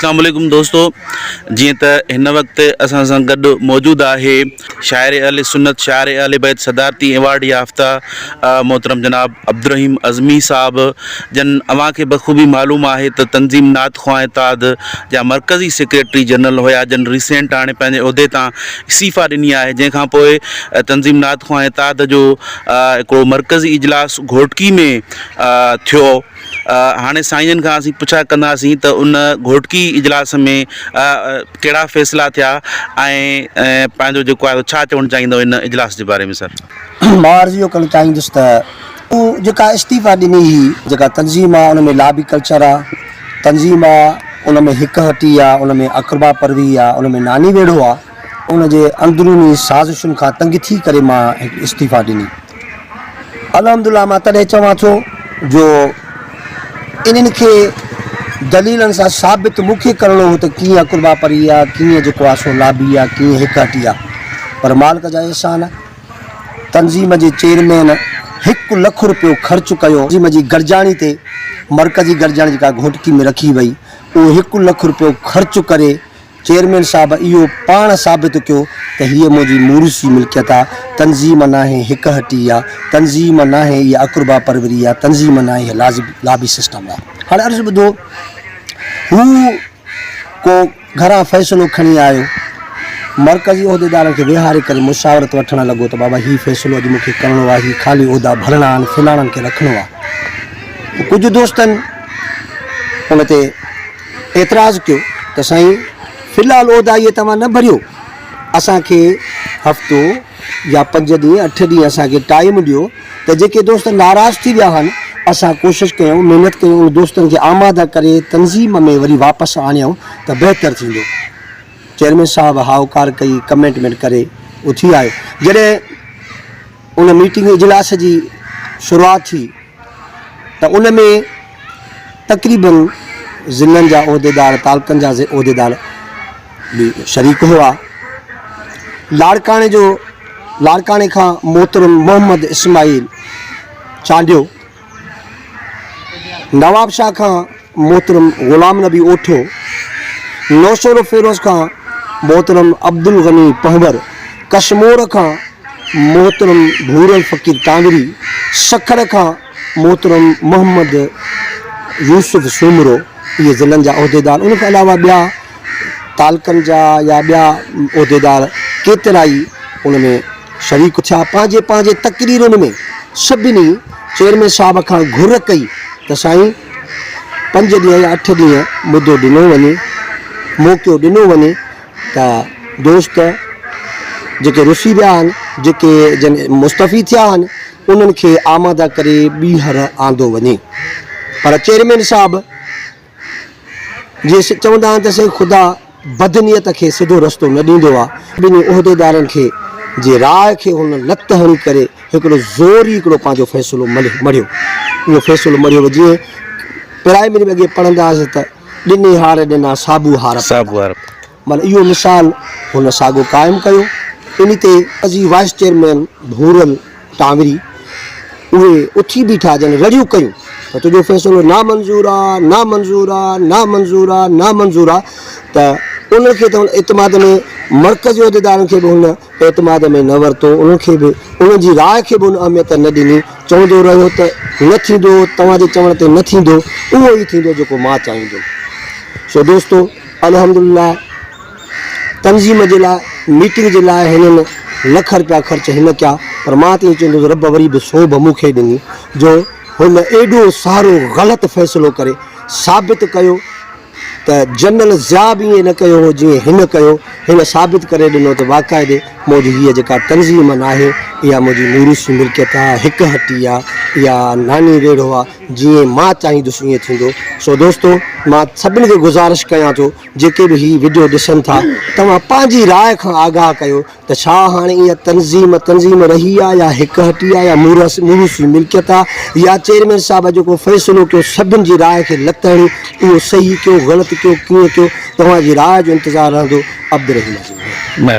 अस्सलाम वालेकुम दोस्तों, जी त हिन वक़्तु असां सां गॾु मौजूदु आहे शाइर अहले सुन्नत, शाइर अहले बैत, सदारती एवॉर्ड याफ़्ता मोहतरम जनाब अब्दुर्रहीम अज़मी साहब, जन अव्हां खे बख़ूबी मालूम आहे त तंज़ीम नात ख़्वां इत्तेहाद जा मरकज़ी सेक्रेटरी जनरल हुया, जन रिसेंट हाणे पंहिंजे उहिदे तां इस्तीफ़ा ॾिनी आहे। जंहिंखां पोइ तंज़ीम नात ख़्वां इत्तेहाद जो हिकिड़ो मरकज़ी इजलास घोटकी में थियो। हाणे साईंजन खां असीं पुछा कंदासीं त उन घोटकी इजलास में कहिड़ा फ़ैसिला थिया ऐं पंहिंजो जेको आहे छा चवणु चाहींदो इन इजलास जे बारे में सर? मां अर्ज़ु इहो करणु चाहींदुसि त उहा जेका इस्तीफ़ा ॾिनी हुई, जेका तंज़ीम आहे उन में लाबी कल्चर आहे, तंज़ीम आहे उन में हिकु हटी आहे, उन में अक़रबा परवी आहे, उन में नानी वेढ़ो आहे, उन जे अंदरूनी साज़िशुनि खां तंग थी करे मां हिकु इस्तीफ़ा ॾिनी। अल्हम्दुलिल्लाह मां तॾहिं चवां थो जो इन्हनि खे दलीलनि सां साबित मूंखे करिणो हो त कीअं अक़रबा परी आहे, कीअं जेको आहे सो लाबी आहे, कीअं हिकु हटी आहे। पर मालिक जा एहसान, तंज़ीम जे चेयरमैन 1 लख रुपयो ख़र्चु कयो तंज़ीम जी गरजाणी ते, मरकज़ी गरजाणी जेका घोटकी में रखी वई, उहो 1 लख रुपयो ख़र्चु करे चेयरमैन साहब इहो पाण साबित कयो त हीअ मुंहिंजी मूरुसी मिल्कियत आहे, तंज़ीम न आहे हिकु हटी आहे, तंज़ीम न आहे इहा अक़रबा परवरी आहे, तंज़ीम न आहे इहा लाबी सिस्टम आहे। हाणे अर्ज़ु ॿुधो, हू को घरां फ़ैसिलो खणी आयो, मरकज़ी उहिदेदारनि खे विहारे करे मुशावरत वठणु लॻो त बाबा हीउ फ़ैसिलो अॼु मूंखे करिणो आहे, हीउ ख़ाली उहिदा भरणा आहिनि, फिलाणनि खे रखिणो आहे। कुझु दोस्तनि उन ते एतिराज़ु कयो त साईं फ़िलहालु उहिदा इहे तव्हां न भरियो, असांखे हफ़्तो या 5 ॾींहं 8 ॾींहं असांखे टाइम ॾियो त जेके दोस्त नाराज़ थी विया आहिनि असां कोशिशि कयूं, महिनत कयूं, उन दोस्तनि खे आमादा करे तंज़ीम में वरी वापसि आणियूं त बहितरु थींदो। चेयरमैन साहब हाउकार कई, कमेंटमेंट करे उथी आयो। जॾहिं उन मीटिंग इजलास जी शुरूआति थी त उन में तक़रीबन ज़िलनि जा उहिदेदार, तालुकनि जा उहिदेदार बि शरीक हुआ। लाड़काणे खां मोहतरम मोहम्मद इस्माइल चांडियो, नवाब शाह खां मोहतरम ग़ुलाम नबी ओठो, नौशोर फ़िरोज़ खां मोहतरम अब्दुल गनी पहवर, कश्मोर खां मोहतरम भूरल फ़कीर तांगरी, सखर खां मोहतरम मोहम्मद यूसुफ सूमरो, इहे ज़िलनि जा उहिदेदार। उन खां अलावा ॿिया तालुकनि जा या ॿिया उहिदेदार केतिरा ई उन में शरीक थिया। पंहिंजे पंहिंजे तक़रीरुनि में सभिनी चेयरमैन साहब खां घुर कई त साईं 5 ॾींहं या 8 ॾींहं मुदो ॾिनो वञे, मौक़ो ॾिनो वञे त दोस्त जेके रुसी विया आहिनि, जेके जन मुस्तफ़ी थिया आहिनि, उन्हनि खे आमादा करे ॿीहर आंदो वञे। पर चेयरमैन साहब जीअं चवंदा आहिनि त साईं ख़ुदा बदनीयत खे सिधो रस्तो न ॾींदो आहे। ॿिन्ही उहिदेदारनि खे जे राय खे हुन लत हणी करे हिकिड़ो ज़ोरी हिकिड़ो पंहिंजो फ़ैसिलो मढ़ियो। उहो फ़ैसिलो मढ़ियो जीअं प्राइमरी में अॻे पढ़ंदा हुआसीं त ॾिनी हार ॾिना साबू हार, मतिलबु इहो मिसाल हुन साॻियो क़ाइमु कयो। इन ते अजी वाइस चेयरमैन भूरल टांगरी उहे उथी बीठा, जन रड़ियूं कयूं त तुंहिंजो फ़ैसिलो नामंज़ूर आहे, नामंज़ूर आहे, नामंज़ूर आहे, नामंज़ूर आहे। त उनखे त एतमाद में मरकज़ी उहिदेदारनि खे बि हुन एतमाद में न वरितो, उनखे बि उन जी राय खे बि उन अहमियत न ॾिनी, चवंदो रहियो त न थींदो, तव्हांजे चवण ते न थींदो, उहो ई थींदो जेको मां चाहींदुमि। सो दोस्तो अल्हम्दुलिल्लाह तंज़ीम जे लाइ, मीटिंग जे लाइ हिननि लख रुपया ख़र्च हिन कया, पर मां त इहो चवंदुसि रब वरी बि सोभ मूंखे ॾिनी जो हुन एॾो सारो ग़लति फ़ैसिलो करे साबित कयो त जनरल ज़िया बि ईअं न कयो हो जीअं हिन कयो। हिन साबित करे ॾिनो त वाक़ाइदे मुंहिंजी हीअ जेका तंज़ीम न आहे इहा मुंहिंजी मूरुसी मिल्कियत आहे, हिकु हटी आहे, इहा नानी वेढ़ो आहे, जीअं मां चाहींदुसि ईअं थींदो। सो दोस्तो मां सभिनी खे गुज़ारिश कयां थो, जेके बि हीअ वीडियो ॾिसनि था, तव्हां पंहिंजी राय खां आगाह कयो त छा हाणे इहा तंज़ीम रही आहे या हिकु हटी आहे या मूरुसी मिल्कियत आहे, या चेयरमैन साहब जेको फ़ैसिलो कयो सभिनी जी राय खे लत हणी उहो सही कयो, ग़लति कयो, कीअं कयो, तव्हांजी राय जो इंतज़ारु रहंदो। अब्दुर्रहीम।